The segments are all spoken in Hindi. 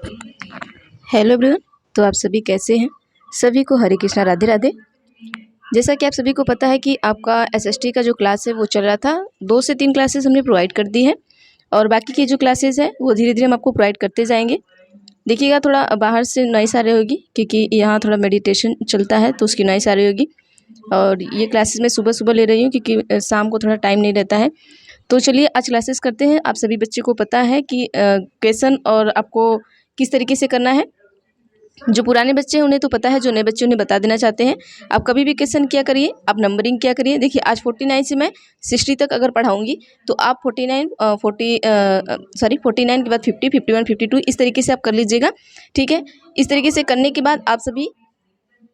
Hello everyone. तो आप सभी कैसे हैं? सभी को हरे कृष्णा, राधे राधे। जैसा कि आप सभी को पता है कि आपका एसएसटी का जो क्लास है वो चल रहा था। 2 से 3 क्लासेस हमने प्रोवाइड कर दी हैं और बाकी की जो क्लासेस हैं वो धीरे धीरे हम आपको प्रोवाइड करते जाएंगे। देखिएगा, थोड़ा बाहर से नॉइस आ रही होगी क्योंकि यहाँ थोड़ा मेडिटेशन चलता है तो उसकी नॉइस आ रही होगी। और ये क्लासेस मैं सुबह सुबह ले रही हूँ क्योंकि शाम को थोड़ा टाइम नहीं रहता है। तो चलिए आज क्लासेस करते हैं। आप सभी बच्चे को पता है कि क्वेश्चन और आपको किस तरीके से करना है। जो पुराने बच्चे हैं उन्हें तो पता है, जो नए बच्चे उन्हें बता देना चाहते हैं। आप कभी भी क्वेश्चन किया करिए, आप नंबरिंग किया करिए। देखिए आज 49 से मैं 60 तक अगर पढ़ाऊंगी तो आप 49 के बाद 50, 51, 52 इस तरीके से आप कर लीजिएगा। ठीक है, इस तरीके से करने के बाद आप सभी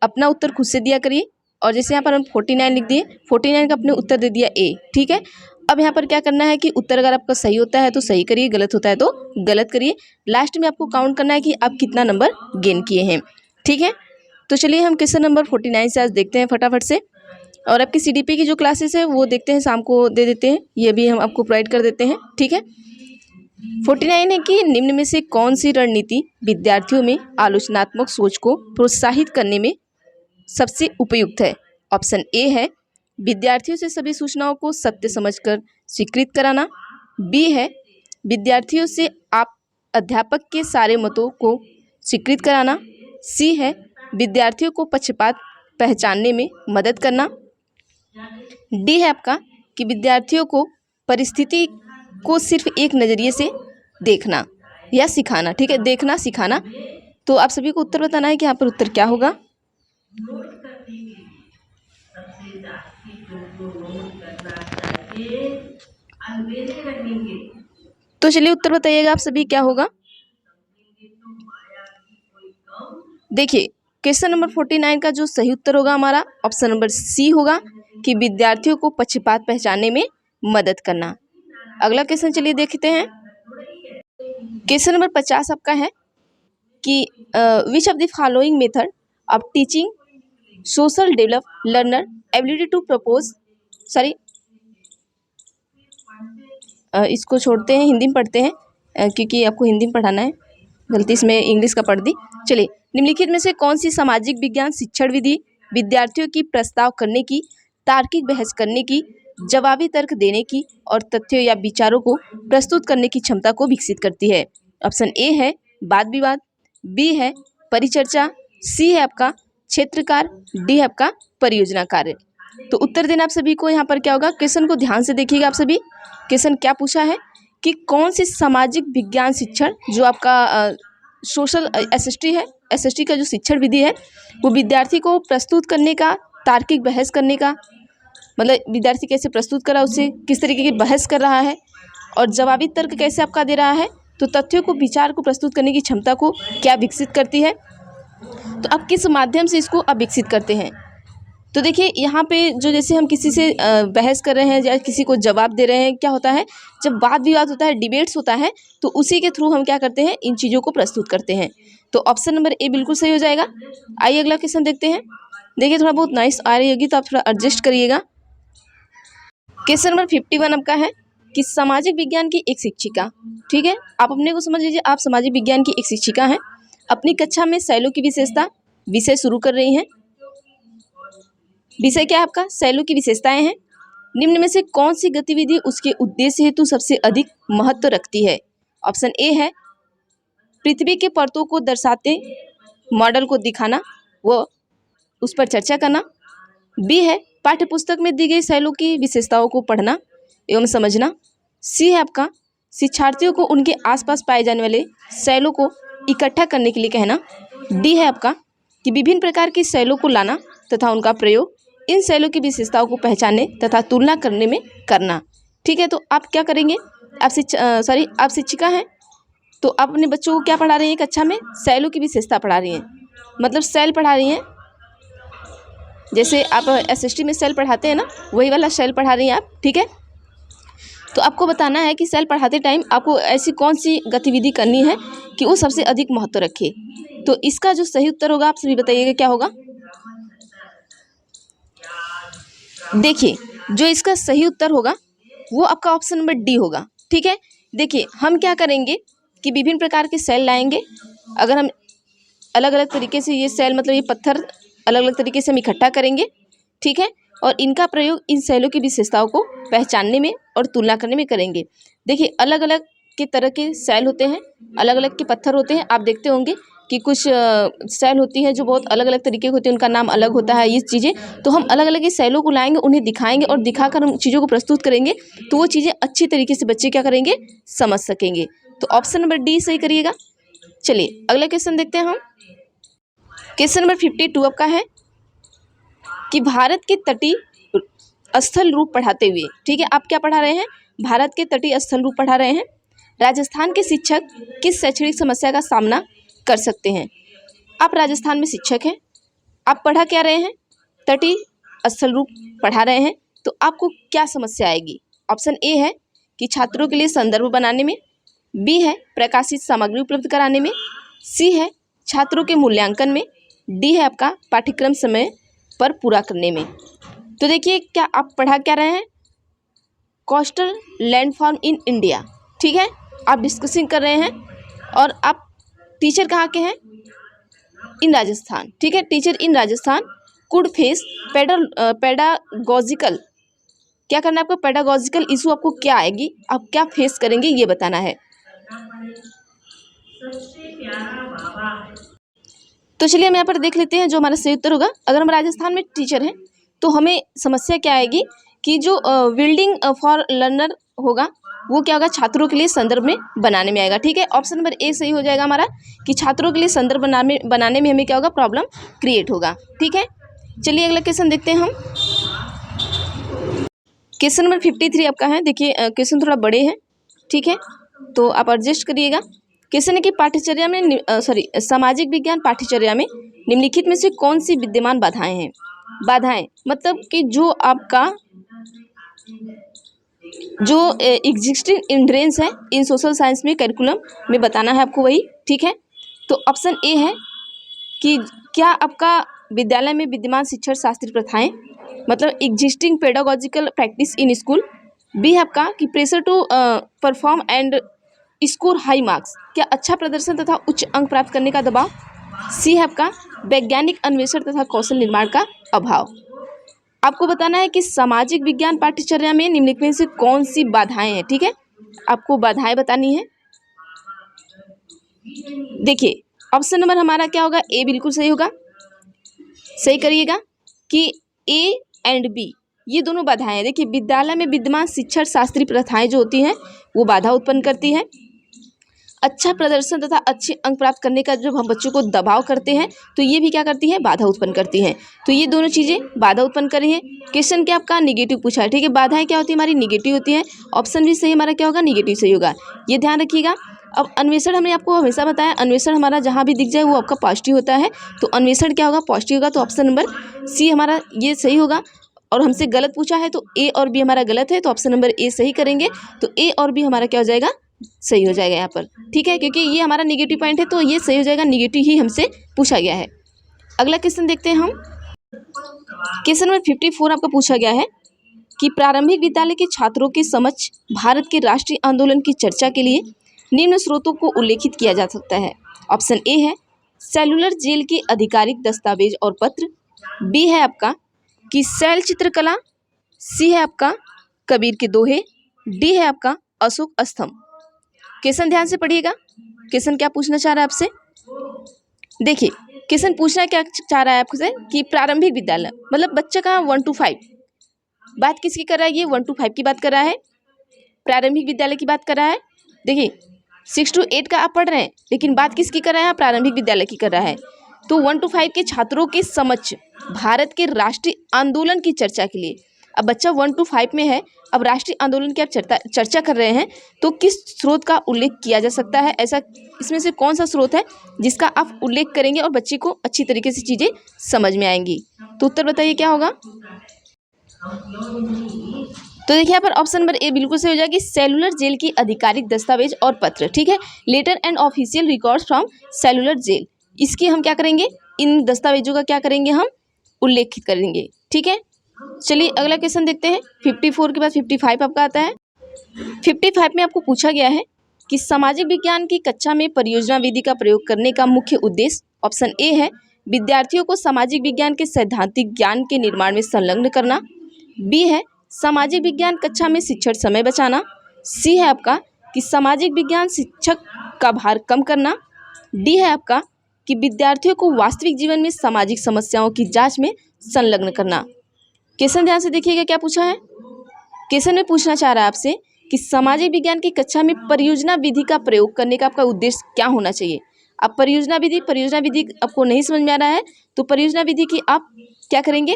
अपना उत्तर खुद से दिया करिए। और जैसे यहाँ पर हम 49 लिख दिए, 49 का अपने उत्तर दे दिया ए। ठीक है, अब यहाँ पर क्या करना है कि उत्तर अगर आपका सही होता है तो सही करिए, गलत होता है तो गलत करिए। लास्ट में आपको काउंट करना है कि आप कितना नंबर गेन किए हैं। ठीक है, तो चलिए हम क्वेश्चन नंबर 49 से आज देखते हैं फटाफट से। और आपकी सीडीपी की जो क्लासेस है वो देखते हैं, शाम को दे देते हैं, ये भी हम आपको प्रोवाइड कर देते हैं। ठीक है, 49 है कि निम्न में से कौन सी रणनीति विद्यार्थियों में आलोचनात्मक सोच को प्रोत्साहित करने में सबसे उपयुक्त है। ऑप्शन ए है विद्यार्थियों से सभी सूचनाओं को सत्य समझकर स्वीकृत कराना। बी है विद्यार्थियों से आप अध्यापक के सारे मतों को स्वीकृत कराना। सी है विद्यार्थियों को पक्षपात पहचानने में मदद करना। डी है आपका कि विद्यार्थियों को परिस्थिति को सिर्फ एक नज़रिए से देखना या सिखाना। ठीक है, देखना सिखाना। तो आप सभी को उत्तर बताना है कि यहाँ पर उत्तर क्या होगा। तो चलिए उत्तर बताइएगा आप सभी क्या होगा। देखिए क्वेश्चन नंबर 49 का जो सही उत्तर होगा हमारा ऑप्शन नंबर सी होगा कि विद्यार्थियों को पक्षपात पहचानने में मदद करना। अगला क्वेश्चन चलिए देखते हैं। क्वेश्चन नंबर 50 आपका है कि which of the following method of teaching social develop learner ability to propose इसको छोड़ते हैं, हिंदी में पढ़ते हैं क्योंकि आपको हिंदी में पढ़ाना है, गलती से मैं इंग्लिश का पढ़ दी। चलिए, निम्नलिखित में से कौन सी सामाजिक विज्ञान शिक्षण विधि विद्यार्थियों की प्रस्ताव करने की, तार्किक बहस करने की, जवाबी तर्क देने की और तथ्यों या विचारों को प्रस्तुत करने की क्षमता को विकसित करती है। ऑप्शन ए है वाद विवाद, बी है परिचर्चा, सी है आपका क्षेत्रकार, डी है आपका परियोजना कार्य। तो उत्तर देना आप सभी को यहाँ पर क्या होगा। क्वेश्चन को ध्यान से देखिएगा आप सभी। क्वेश्चन क्या पूछा है कि कौन सी सामाजिक विज्ञान शिक्षण जो आपका सोशल एसएसटी है, एसएसटी का जो शिक्षण विधि है वो विद्यार्थी को प्रस्तुत करने का, तार्किक बहस करने का, मतलब विद्यार्थी कैसे प्रस्तुत कर रहा है, उससे किस तरीके की बहस कर रहा है, और जवाबी तर्क कैसे आपका दे रहा है, तो तथ्यों को, विचार को प्रस्तुत करने की क्षमता को क्या विकसित करती है। तो आप किस माध्यम से इसको आप विकसित करते हैं। तो देखिए यहाँ पे जो जैसे हम किसी से बहस कर रहे हैं या किसी को जवाब दे रहे हैं, क्या होता है जब वाद विवाद होता है, डिबेट्स होता है, तो उसी के थ्रू हम क्या करते हैं, इन चीज़ों को प्रस्तुत करते हैं। तो ऑप्शन नंबर ए बिल्कुल सही हो जाएगा। आइए अगला क्वेश्चन देखते हैं। देखिए थोड़ा बहुत नॉइस आ रही होगी तो आप थोड़ा एडजस्ट करिएगा। क्वेश्चन नंबर 51 आपका है कि सामाजिक विज्ञान की एक शिक्षिका, ठीक है, आप अपने को समझ लीजिए, आप सामाजिक विज्ञान की एक शिक्षिका हैं, अपनी कक्षा में शैलों की विशेषता विषय शुरू कर रही हैं। विषय क्या है आपका, शैलों की विशेषताएं हैं। निम्न में से कौन सी गतिविधि उसके उद्देश्य हेतु सबसे अधिक महत्व रखती है। ऑप्शन ए है पृथ्वी के परतों को दर्शाते मॉडल को दिखाना व उस पर चर्चा करना। बी है पाठ्यपुस्तक में दी गई शैलों की विशेषताओं को पढ़ना एवं समझना। सी है आपका शिक्षार्थियों को उनके आसपास पाए जाने वाले शैलों को इकट्ठा करने के लिए कहना। डी है आपका कि विभिन्न प्रकार की शैलों को लाना तथा उनका प्रयोग इन शैलों की विशेषताओं को पहचानने तथा तुलना करने में करना। ठीक है, तो आप क्या करेंगे, आप शिक्षिका हैं तो आप अपने बच्चों को क्या पढ़ा रही हैं कक्षा में, शैलों की विशेषता पढ़ा रही हैं, मतलब शैल पढ़ा रही हैं। जैसे आप एसएसटी में शैल पढ़ाते हैं ना, वही वाला शैल पढ़ा रही हैं आप। ठीक है, तो आपको बताना है कि शैल पढ़ाते टाइम आपको ऐसी कौन सी गतिविधि करनी है कि वो सबसे अधिक महत्व रखे। तो इसका जो सही उत्तर होगा आप सभी बताइएगा क्या होगा। देखिए जो इसका सही उत्तर होगा वो आपका ऑप्शन नंबर डी होगा। ठीक है, देखिए हम क्या करेंगे कि विभिन्न प्रकार के सेल लाएंगे अगर हम अलग अलग तरीके से ये सेल मतलब ये पत्थर अलग अलग तरीके से हम इकट्ठा करेंगे, ठीक है, और इनका प्रयोग इन सेलों की विशेषताओं को पहचानने में और तुलना करने में करेंगे। देखिए अलग अलग के तरह के सेल होते हैं, अलग अलग के पत्थर होते हैं। आप देखते होंगे कि कुछ सेल होती हैं जो बहुत अलग अलग तरीके के होते हैं, उनका नाम अलग होता है, ये चीज़ें। तो हम अलग अलग ये सेलों को लाएंगे, उन्हें दिखाएंगे और दिखाकर हम चीज़ों को प्रस्तुत करेंगे, तो वो चीज़ें अच्छी तरीके से बच्चे क्या करेंगे, समझ सकेंगे। तो ऑप्शन नंबर डी सही करिएगा। चलिए अगला क्वेश्चन देखते हैं हम। क्वेश्चन नंबर 52 आपका है कि भारत के तटीय स्थल रूप पढ़ाते हुए, ठीक है, आप क्या पढ़ा रहे हैं, भारत के तटीय स्थल रूप पढ़ा रहे हैं। राजस्थान के शिक्षक किस शैक्षणिक समस्या का सामना कर सकते हैं। आप राजस्थान में शिक्षक हैं, आप पढ़ा क्या रहे हैं, तटीय स्थल रूप पढ़ा रहे हैं, तो आपको क्या समस्या आएगी। ऑप्शन ए है कि छात्रों के लिए संदर्भ बनाने में, बी है प्रकाशित सामग्री उपलब्ध कराने में, सी है छात्रों के मूल्यांकन में, डी है आपका पाठ्यक्रम समय पर पूरा करने में। तो देखिए क्या आप पढ़ा क्या रहे हैं, कोस्टल लैंडफॉर्म इन इंडिया, ठीक है, आप डिस्कसिंग कर रहे हैं और आप टीचर कहाँ के हैं, इन राजस्थान, ठीक है, teacher in Rajasthan could face pedagogical, क्या करना है आपको, पेडागॉजिकल इशू आपको क्या आएगी, आप क्या फेस करेंगे ये बताना है। तो चलिए हम यहाँ पर देख लेते हैं जो हमारा सही उत्तर होगा। अगर हम राजस्थान में टीचर हैं तो हमें समस्या क्या आएगी कि जो बिल्डिंग फॉर लर्नर होगा वो क्या होगा, छात्रों के लिए संदर्भ में बनाने में आएगा, ठीक है। ऑप्शन नंबर ए सही हो जाएगा हमारा कि छात्रों के लिए संदर्भ बनाने में हमें क्या होगा, प्रॉब्लम क्रिएट होगा, ठीक है। चलिए अगला क्वेश्चन देखते हैं हम। क्वेश्चन नंबर 53 आपका है। देखिए क्वेश्चन थोड़ा बड़े हैं, ठीक है, तो आप एडजस्ट करिएगा। क्वेश्चन है कि पाठ्यचर्या में सामाजिक विज्ञान पाठ्यचर्या में निम्नलिखित में से कौन सी विद्यमान बाधाएं हैं। बाधाएं मतलब कि जो आपका जो एग्जिस्टिंग हिंड्रेंस है इन सोशल साइंस में करिकुलम में बताना है आपको वही, ठीक है। तो ऑप्शन ए है कि क्या आपका विद्यालय में विद्यमान शिक्षण शास्त्रीय प्रथाएं मतलब existing pedagogical practice in school. B है आपका कि pressure to perform and score high marks, क्या अच्छा प्रदर्शन तथा उच्च अंक प्राप्त करने का दबाव। सी है आपका वैज्ञानिक अन्वेषण तथा कौशल निर्माण का अभाव। आपको बताना है कि सामाजिक विज्ञान पाठ्यचर्या में निम्नलिखित में से कौन सी बाधाएं हैं, ठीक है, आपको बाधाएं बतानी है। देखिए ऑप्शन नंबर हमारा क्या होगा, ए बिल्कुल सही होगा, सही करिएगा कि ए एंड बी ये दोनों बाधाएं हैं। देखिए विद्यालय में विद्यमान शिक्षण शास्त्रीय प्रथाएं जो होती हैं वो बाधा उत्पन्न करती हैं। अच्छा प्रदर्शन तथा अच्छे अंक प्राप्त करने का जब हम बच्चों को दबाव करते हैं तो ये भी क्या करती है, बाधा उत्पन्न करती हैं। तो ये दोनों चीज़ें बाधा उत्पन्न कर रही हैं। क्वेश्चन क्या आपका निगेटिव पूछा है, ठीक है, बाधाएं क्या होती है हमारी, निगेटिव होती है। ऑप्शन भी सही हमारा क्या होगा, निगेटिव सही होगा, ये ध्यान रखिएगा। अब अन्वेषण हमने आपको हमेशा बताया, अन्वेषण हमारा जहाँ भी दिख जाए वो आपका पॉजिटिव होता है, तो अन्वेषण क्या होगा, पॉजिटिव होगा। तो ऑप्शन नंबर सी हमारा ये सही होगा। और हमसे गलत पूछा है तो ए और बी हमारा गलत है, तो ऑप्शन नंबर ए सही करेंगे, तो ए और बी हमारा क्या हो जाएगा, सही हो जाएगा यहाँ पर, ठीक है, क्योंकि ये हमारा निगेटिव पॉइंट है तो ये सही हो जाएगा, निगेटिव ही हमसे पूछा गया है। अगला क्वेश्चन देखते हैं हम। क्वेश्चन नंबर 54 आपका पूछा गया है कि प्रारंभिक विद्यालय के छात्रों के समक्ष भारत के राष्ट्रीय आंदोलन की चर्चा के लिए निम्न स्रोतों को उल्लेखित किया जा सकता है। ऑप्शन ए है सेलुलर जेल के आधिकारिक दस्तावेज और पत्र, बी है आपका कि शैल चित्रकला, सी है आपका कबीर के दोहे, डी है आपका अशोक स्तंभ। क्वेश्चन ध्यान से पढ़िएगा, क्वेश्चन क्या पूछना चाह रहा है आपसे। देखिए क्वेश्चन पूछना क्या चाह रहा है आपसे कि प्रारंभिक विद्यालय मतलब बच्चा कहाँ 1 to 5, बात किसकी कर रहा है, ये 1 to 5 की बात कर रहा है, प्रारंभिक विद्यालय की बात कर रहा है। देखिए 6 to 8 का आप पढ़ रहे हैं लेकिन बात किसकी कर रहा है, प्रारंभिक विद्यालय की कर रहा है। तो 1 to 5 के छात्रों के समक्ष भारत के राष्ट्रीय आंदोलन की चर्चा के लिए, अब बच्चा 1 to 5 में है, अब राष्ट्रीय आंदोलन की आप चर्चा कर रहे हैं तो किस स्रोत का उल्लेख किया जा सकता है, ऐसा इसमें से कौन सा स्रोत है जिसका आप उल्लेख करेंगे और बच्चे को अच्छी तरीके से चीज़ें समझ में आएंगी। तो उत्तर बताइए क्या होगा। तो देखिए यहाँ पर ऑप्शन नंबर ए बिल्कुल सही हो जाएगी, सेलुलर जेल की आधिकारिक दस्तावेज और पत्र, ठीक है, letter and official records from cellular jail, इसकी हम क्या करेंगे, इन दस्तावेजों का क्या करेंगे, हम उल्लेखित करेंगे, ठीक है। चलिए अगला क्वेश्चन देखते हैं। 54 के बाद 55 आपका आता है। 55 में आपको पूछा गया है कि सामाजिक विज्ञान की कक्षा में परियोजना विधि का प्रयोग करने का मुख्य उद्देश्य। ऑप्शन ए है विद्यार्थियों को सामाजिक विज्ञान के सैद्धांतिक ज्ञान के निर्माण में संलग्न करना। बी है सामाजिक विज्ञान कक्षा में शिक्षण समय बचाना। सी है आपका कि सामाजिक विज्ञान शिक्षक का भार कम करना। डी है आपका कि विद्यार्थियों को वास्तविक जीवन में सामाजिक समस्याओं की जांच में संलग्न करना। क्वेश्चन ध्यान से देखिएगा क्या पूछा है। क्वेश्चन में पूछना चाह रहा है आपसे कि सामाजिक विज्ञान की कक्षा में परियोजना विधि का प्रयोग करने का आपका उद्देश्य क्या होना चाहिए। अब परियोजना विधि आपको नहीं समझ में आ रहा है तो परियोजना विधि की आप क्या करेंगे,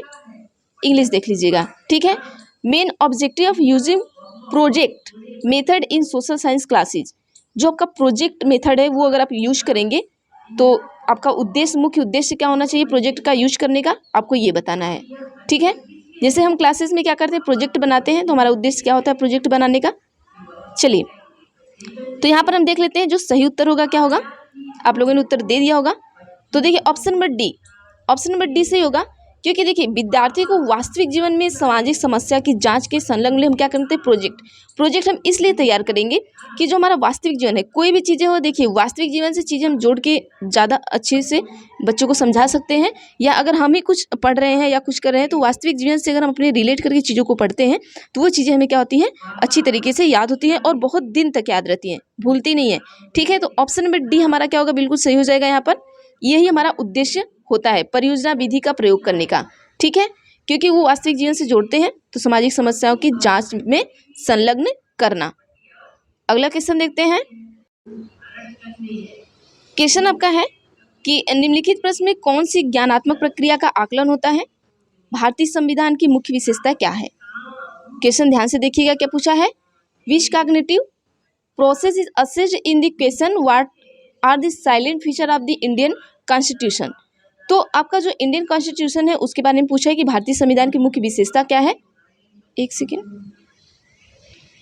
इंग्लिश देख लीजिएगा, ठीक है। Main objective of using project method in social science classes, जो आपका प्रोजेक्ट मेथड है वो अगर आप यूज करेंगे तो आपका मुख्य उद्देश्य क्या होना चाहिए प्रोजेक्ट का यूज करने का, आपको ये बताना है, ठीक है। जैसे हम क्लासेस में क्या करते हैं, प्रोजेक्ट बनाते हैं, तो हमारा उद्देश्य क्या होता है प्रोजेक्ट बनाने का। चलिए तो यहाँ पर हम देख लेते हैं जो सही उत्तर होगा क्या होगा। आप लोगों ने उत्तर दे दिया होगा, तो देखिए ऑप्शन नंबर डी सही होगा, क्योंकि देखिए विद्यार्थी को वास्तविक जीवन में सामाजिक समस्या की जांच के संलग्न हम क्या करते हैं प्रोजेक्ट हम इसलिए तैयार करेंगे कि जो हमारा वास्तविक जीवन है, कोई भी चीज़ें हो, देखिए वास्तविक जीवन से चीज़ें हम जोड़ के ज़्यादा अच्छे से बच्चों को समझा सकते हैं, या अगर हम ही कुछ पढ़ रहे हैं या कुछ कर रहे हैं तो वास्तविक जीवन से अगर हम अपने रिलेट करके चीज़ों को पढ़ते हैं तो वो चीज़ें हमें क्या होती हैं, अच्छी तरीके से याद होती हैं और बहुत दिन तक याद रहती हैं, भूलती नहीं है, ठीक है। तो ऑप्शन नंबर डी हमारा क्या होगा, बिल्कुल सही हो जाएगा। यहाँ पर यही हमारा उद्देश्य होता है परियोजना विधि का प्रयोग करने का, ठीक है, क्योंकि वो वास्तविक जीवन से जोड़ते हैं तो सामाजिक समस्याओं की जांच में संलग्न करना। अगला क्वेश्चन देखते हैं। क्वेश्चन आपका है कि निम्नलिखित प्रश्न में कौन सी ज्ञानात्मक प्रक्रिया का आकलन होता है, भारतीय संविधान की मुख्य विशेषता क्या है। क्वेश्चन ध्यान से देखिएगा क्या पूछा है। Which cognitive process is assessed in the question what are the silent feature of the Indian constitution. तो आपका जो इंडियन कॉन्स्टिट्यूशन है उसके बारे में पूछा है कि भारतीय संविधान की मुख्य विशेषता क्या है। एक सेकेंड,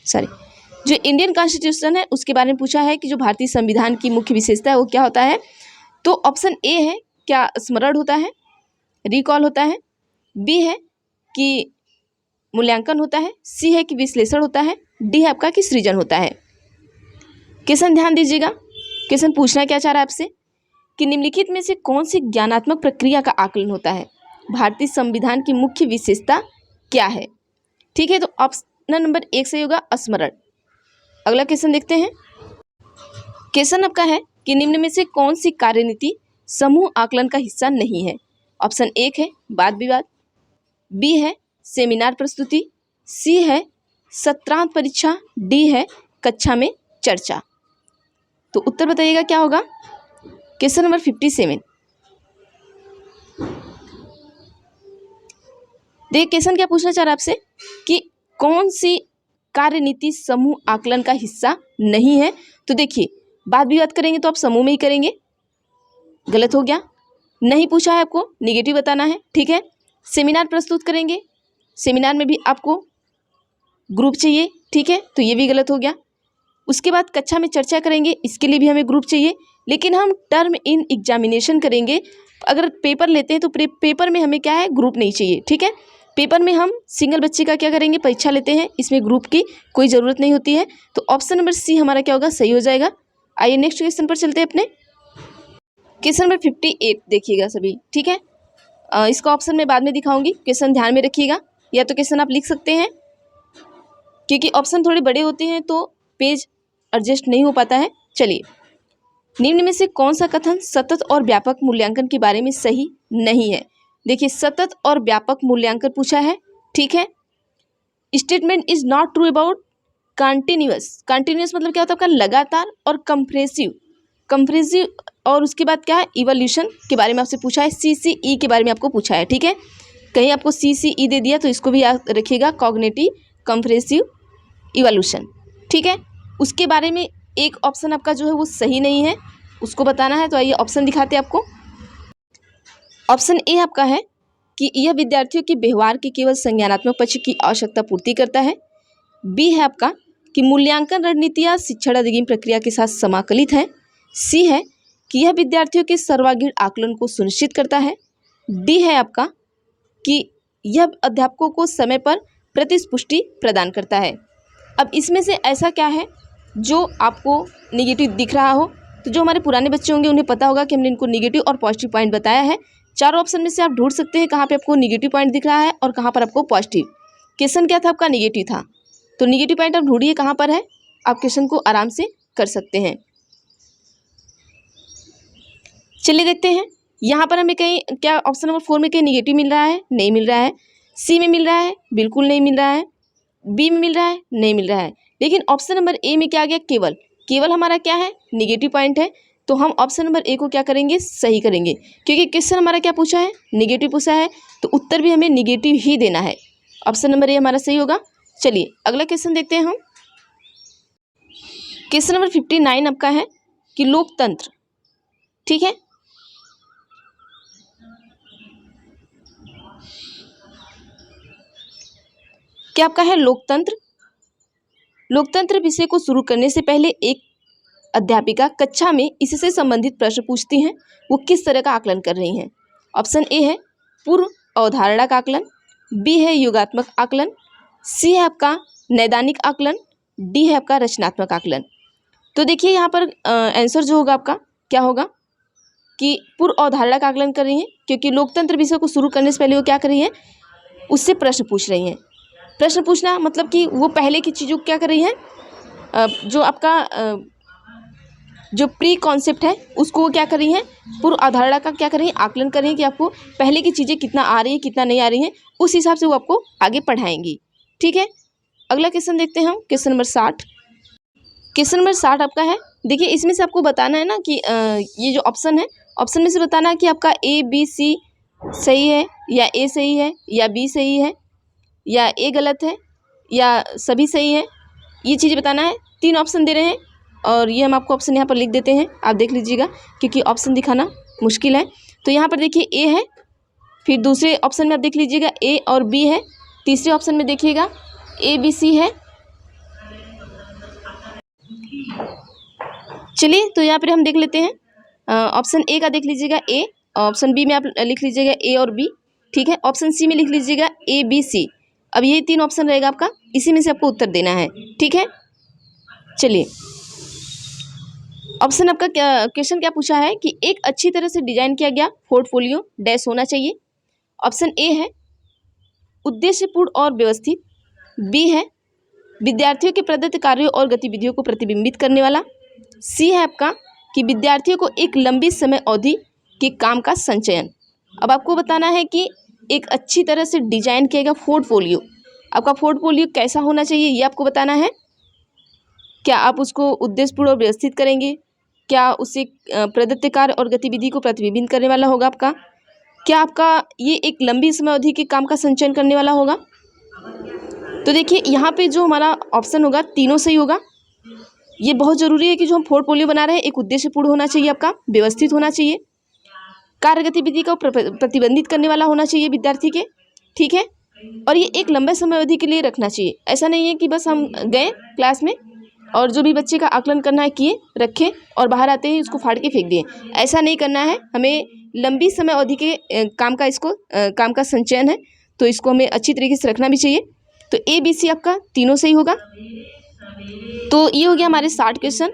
सॉरी, जो इंडियन कॉन्स्टिट्यूशन है उसके बारे में पूछा है कि जो भारतीय संविधान की मुख्य विशेषता है वो क्या होता है। तो ऑप्शन ए है क्या स्मरण होता है, रिकॉल होता है, बी है कि मूल्यांकन होता है, सी है कि विश्लेषण होता है, डी है आपका कि सृजन होता है। क्वेश्चन ध्यान दीजिएगा, क्वेश्चन पूछना क्या चाह रहा है आपसे कि निम्नलिखित में से कौन सी ज्ञानात्मक प्रक्रिया का आकलन होता है, भारतीय संविधान की मुख्य विशेषता क्या है, ठीक है। तो ऑप्शन नंबर एक सही होगा स्मरण। अगला क्वेश्चन देखते हैं। क्वेश्चन आपका है कि निम्न में से कौन सी कार्यनीति समूह आकलन का हिस्सा नहीं है। ऑप्शन एक है वाद विवाद, बी है सेमिनार प्रस्तुति, सी है सत्रांत परीक्षा, डी है कक्षा में चर्चा। तो उत्तर बताइएगा क्या होगा। Question number 57। देखिए क्वेश्चन क्या पूछना चाह रहा है आपसे कि कौन सी कार्यनीति समूह आकलन का हिस्सा नहीं है। तो देखिए वाद विवाद करेंगे तो आप समूह में ही करेंगे, गलत हो गया, नहीं पूछा है आपको, निगेटिव बताना है, ठीक है। सेमिनार प्रस्तुत करेंगे, सेमिनार में भी आपको ग्रुप चाहिए, ठीक है, तो ये भी गलत हो गया। उसके बाद कक्षा में चर्चा करेंगे, इसके लिए भी हमें ग्रुप चाहिए, लेकिन हम टर्म इन एग्जामिनेशन करेंगे, अगर पेपर लेते हैं तो पेपर में हमें क्या है, ग्रुप नहीं चाहिए, ठीक है। पेपर में हम सिंगल बच्चे का क्या करेंगे, परीक्षा लेते हैं, इसमें ग्रुप की कोई ज़रूरत नहीं होती है। तो ऑप्शन नंबर सी हमारा क्या होगा, सही हो जाएगा। आइए नेक्स्ट क्वेश्चन पर चलते हैं अपने। क्वेश्चन नंबर 58 देखिएगा सभी, ठीक है। इसका ऑप्शन मैं बाद में दिखाऊंगी, क्वेश्चन ध्यान में रखिएगा, या तो क्वेश्चन आप लिख सकते हैं, क्योंकि ऑप्शन थोड़े बड़े होते हैं तो पेज एडजस्ट नहीं हो पाता है। चलिए, निम्न में से कौन सा कथन सतत और व्यापक मूल्यांकन के बारे में सही नहीं है। देखिए सतत और व्यापक मूल्यांकन पूछा है, ठीक है। Statement is not true about continuous मतलब क्या होता है आपका लगातार, और कंप्रेसिव और उसके बाद क्या है इवोल्यूशन के बारे में आपसे पूछा है, CCE के बारे में आपको पूछा है, ठीक है। कहीं आपको CCE दे दिया तो इसको भी याद रखिएगा, कॉग्निटिव कंप्रेसिव इवोल्यूशन, ठीक है। उसके बारे में एक ऑप्शन आपका जो है वो सही नहीं है, उसको बताना है। तो आइए ऑप्शन दिखाते हैं आपको। ऑप्शन ए आपका है कि यह विद्यार्थियों के व्यवहार के केवल संज्ञानात्मक पक्ष की आवश्यकता पूर्ति करता है। बी है आपका कि मूल्यांकन रणनीतियाँ शिक्षण अधिगम प्रक्रिया के साथ समाकलित है। सी है कि यह विद्यार्थियों के सर्वांगीण आकलन को सुनिश्चित करता है। डी है आपका कि यह अध्यापकों को समय पर प्रतिपुष्टि प्रदान करता है। अब इसमें से ऐसा क्या है जो आपको निगेटिव दिख रहा हो। तो जो हमारे पुराने बच्चे होंगे उन्हें पता होगा कि हमने इनको निगेटिव और पॉजिटिव पॉइंट बताया है। चारों ऑप्शन में से आप ढूंढ सकते हैं कहाँ पे आपको निगेटिव पॉइंट दिख रहा है और कहाँ पर आपको पॉजिटिव। क्वेश्चन क्या था आपका? निगेटिव था, तो निगेटिव पॉइंट आप ढूंढिए कहाँ पर है, आप क्वेश्चन को आराम से कर सकते हैं। चलिए देखते हैं यहाँ पर हमें कहीं क्या ऑप्शन नंबर 4 में कहीं निगेटिव मिल रहा है? नहीं मिल रहा है। सी में मिल रहा है? बिल्कुल नहीं मिल रहा है। बी में मिल रहा है? नहीं मिल रहा है। लेकिन ऑप्शन नंबर ए में क्या आ गया? केवल। केवल हमारा क्या है? निगेटिव पॉइंट है। तो हम ऑप्शन नंबर ए को क्या करेंगे? सही करेंगे, क्योंकि क्वेश्चन हमारा क्या पूछा है? निगेटिव पूछा है, तो उत्तर भी हमें निगेटिव ही देना है। ऑप्शन नंबर ए हमारा सही होगा। चलिए अगला क्वेश्चन देखते हैं हम। क्वेश्चन नंबर 59 आपका है कि लोकतंत्र, ठीक है, क्या आपका है? लोकतंत्र। लोकतंत्र विषय को शुरू करने से पहले एक अध्यापिका कक्षा में इससे संबंधित प्रश्न पूछती हैं, वो किस तरह का आकलन कर रही हैं? ऑप्शन ए है पूर्व अवधारणा का आकलन, बी है योगात्मक आकलन, सी है आपका नैदानिक आकलन, डी है आपका रचनात्मक आकलन। तो देखिए यहाँ पर आंसर जो होगा आपका क्या होगा कि पूर्व अवधारणा का आकलन कर रही हैं, क्योंकि लोकतंत्र विषय को शुरू करने से पहले वो क्या कर रही हैं? उससे प्रश्न पूछ रही हैं। प्रश्न पूछना मतलब कि वो पहले की चीज़ों को क्या कर रही हैं, जो आपका जो प्री कॉन्सेप्ट है उसको वो क्या कर रही हैं? पूर्व अवधारणा का क्या कर रही हैं? आकलन कर रही हैं कि आपको पहले की चीज़ें कितना आ रही हैं कितना नहीं आ रही हैं, उस हिसाब से वो आपको आगे पढ़ाएंगी। ठीक है, अगला क्वेश्चन देखते हैं हम। Question number 60। क्वेश्चन नंबर 60 आपका है, देखिए इसमें से आपको बताना है ना कि ये जो ऑप्शन है, ऑप्शन में से बताना है कि आपका ए बी सी सही है या ए सही है या बी सही है या ए गलत है या सभी सही है, ये चीज़ें बताना है। 3 ऑप्शन दे रहे हैं और ये हम आपको ऑप्शन यहाँ पर लिख देते हैं, आप देख लीजिएगा क्योंकि ऑप्शन दिखाना मुश्किल है। तो यहाँ पर देखिए ए है, फिर दूसरे ऑप्शन में आप देख लीजिएगा ए और बी है, तीसरे ऑप्शन में देखिएगा ए बी सी है। चलिए तो यहाँ पर हम देख लेते हैं, ऑप्शन ए का देख लीजिएगा ए, ऑप्शन बी में आप लिख लीजिएगा ए और बी, ठीक है। ऑप्शन सी में लिख लीजिएगा ए बी सी। अब ये 3 ऑप्शन रहेगा आपका, इसी में से आपको उत्तर देना है, ठीक है। चलिए ऑप्शन आपका क्या, क्वेश्चन क्या पूछा है कि एक अच्छी तरह से डिजाइन किया गया पोर्टफोलियो डैश होना चाहिए। ऑप्शन ए है उद्देश्यपूर्ण और व्यवस्थित, बी है विद्यार्थियों के प्रदत्त कार्यों और गतिविधियों को प्रतिबिंबित करने वाला, सी है आपका कि विद्यार्थियों को एक लंबी समय अवधि के काम का संचयन। अब आपको बताना है कि एक अच्छी तरह से डिजाइन किया गया पोर्टफोलियो, आपका पोर्टफोलियो कैसा होना चाहिए ये आपको बताना है। क्या आप उसको उद्देश्यपूर्ण और व्यवस्थित करेंगे? क्या उसे प्रदत्त कार्य और गतिविधि को प्रतिबिंबित करने वाला होगा आपका? क्या आपका ये एक लंबी समय अवधि के काम का संचयन करने वाला होगा? तो देखिए यहाँ पे जो हमारा ऑप्शन होगा तीनों सही होगा। ये बहुत ज़रूरी है कि जो हम पोर्टफोलियो बना रहे हैं एक उद्देश्यपूर्ण होना चाहिए, आपका व्यवस्थित होना चाहिए, कार्य गतिविधि को प्रतिबंधित करने वाला होना चाहिए विद्यार्थी के, ठीक है, और ये एक लंबे समय अवधि के लिए रखना चाहिए। ऐसा नहीं है कि बस हम गए क्लास में और जो भी बच्चे का आकलन करना है किए रखे और बाहर आते ही उसको फाड़ के फेंक दिए, ऐसा नहीं करना है। हमें लंबी समय अवधि के काम का इसको काम का संचयन है, तो इसको हमें अच्छी तरीके से रखना भी चाहिए। तो ए बी सी आपका तीनों सही होगा। तो ये हो गया हमारे 60 क्वेश्चन।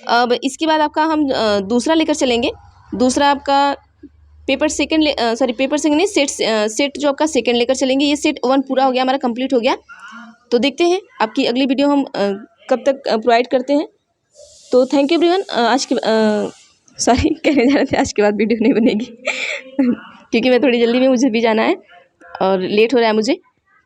अब इसके बाद आपका हम दूसरा लेकर चलेंगे। दूसरा आपका पेपर सेकंड नहीं, सेट जो आपका सेकंड लेकर चलेंगे। ये सेट 1 पूरा हो गया हमारा, कंप्लीट हो गया। तो देखते हैं आपकी अगली वीडियो हम कब तक प्रोवाइड करते हैं। तो थैंक यू एवरीवन। आज के कहने जा रहे थे आज के बाद वीडियो नहीं बनेगी क्योंकि मैं थोड़ी जल्दी में, मुझे भी जाना है और लेट हो रहा है मुझे।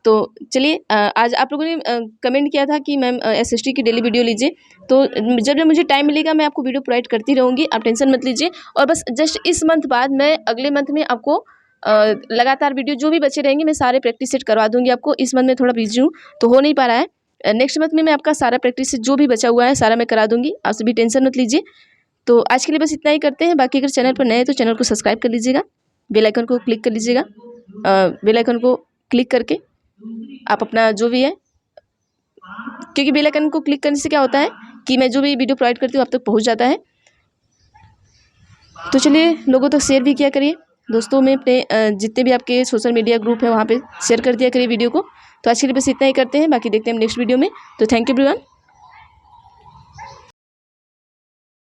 तो चलिए आज आप लोगों ने कमेंट किया था कि मैम एसएसटी की डेली वीडियो लीजिए, तो जब जब मुझे टाइम मिलेगा मैं आपको वीडियो प्रोवाइड करती रहूँगी, आप टेंशन मत लीजिए। और बस जस्ट इस मंथ बाद मैं अगले मंथ में आपको लगातार वीडियो जो भी बचे रहेंगे मैं सारे प्रैक्टिस सेट करवा दूँगी आपको। इस मंथ में थोड़ा बिजी हूँ तो हो नहीं पा रहा है। नेक्स्ट मंथ में मैं आपका सारा प्रैक्टिस सेट जो भी बचा हुआ है सारा मैं करा दूँगी, आप सभी टेंशन मत लीजिए। तो आज के लिए बस इतना ही करते हैं। बाकी अगर चैनल पर नए हैं तो चैनल को सब्सक्राइब कर लीजिएगा, बेल आइकन को क्लिक कर लीजिएगा। बेल आइकन को क्लिक करके आप अपना जो भी है, क्योंकि बेल आइकन को क्लिक करने से क्या होता है कि मैं जो भी वीडियो प्रोवाइड करती हूँ आप तक पहुँच जाता है। तो चलिए लोगों तक शेयर भी किया करिए, दोस्तों में अपने जितने भी आपके सोशल मीडिया ग्रुप है वहाँ पे शेयर कर दिया करिए वीडियो को। तो आज के लिए बस इतना ही करते हैं, बाकी देखते हैं हम नेक्स्ट वीडियो में। तो थैंक यू एवरीवन।